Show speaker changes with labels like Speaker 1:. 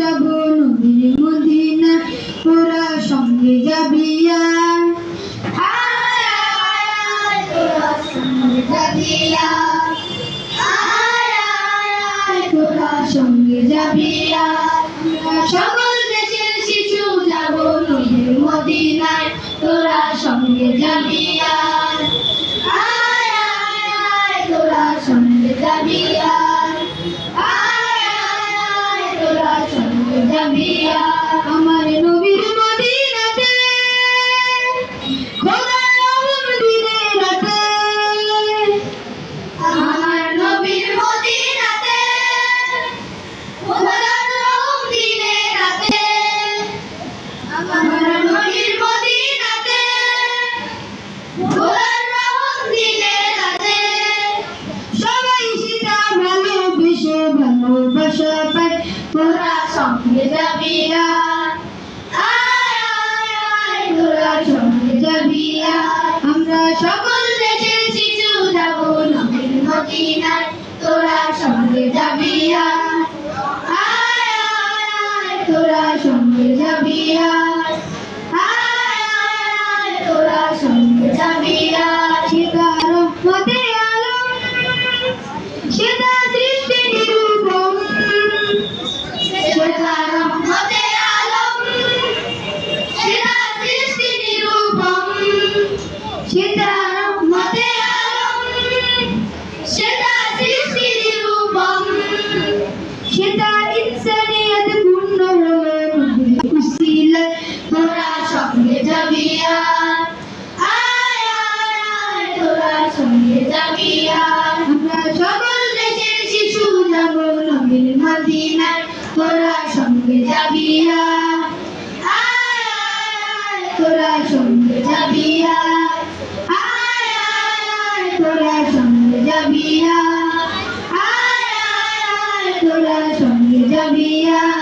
Speaker 1: যাব নবীর মদিনা তোরা সঙ্গে যাবি আর
Speaker 2: আয় আয় আয় তোরা সঙ্গে যাবি আর আয় আয় আয় তোরা সঙ্গে যাবি আর সকল দেশের শিশু যাব নবীর মদিনায় তোরা সঙ্গে যাবি আর আয় আয় আয় তোরা সঙ্গে যাবি আর আয় আয় আয় তোরা সঙ্গে যাবি আর
Speaker 1: আমার নবীর মদিনাতে খোদার রহম দিনে রাতে
Speaker 2: আমার নবীর মদিনাতে খোদার রহম দিনে রাতে আমার নবীর মদিনাতে খোদার রহম দিনে রাতে
Speaker 1: সবাই সেটা ভালোবেসে ভালোবাসা পায়
Speaker 2: তোরা সঙ্গে যাবি আর আয় আয় আয় তোরা সঙ্গে যাবি আর
Speaker 1: আমরা
Speaker 2: সকল দেশের শিশু যাব নবীর মদিনায় তোরা সঙ্গে যাবি আর আয় আয় আয় তোরা সঙ্গে যাবি আর আয় আয় আয় তোরা সঙ্গে যাবি আর
Speaker 1: সেটা রহমতে আলম সেটা সৃষ্টি নিরূপম
Speaker 2: সেটা রহমতে আলম সেটা সৃষ্টি নিরূপম
Speaker 1: সেটা
Speaker 2: রহমতে আলম সেটা সৃষ্টি নিরূপম
Speaker 1: সেটা ইনসানিয়ত পূর্ণ হলো নবীর উসিলায়
Speaker 2: তোরা সঙ্গে যাবি আর আয় আয় আয় তোরা সঙ্গে যাবি আর
Speaker 1: আমরা
Speaker 2: সকল দেশের শিশু যাব নবীর মদিনায় তোরা সঙ্গে যাবি আর আয় আয় আয় তোরা সঙ্গে যাবি আর আয় আয় আয় তোরা সঙ্গে যাবি আর আয় আয় আয় তোরা সঙ্গে যাবি আর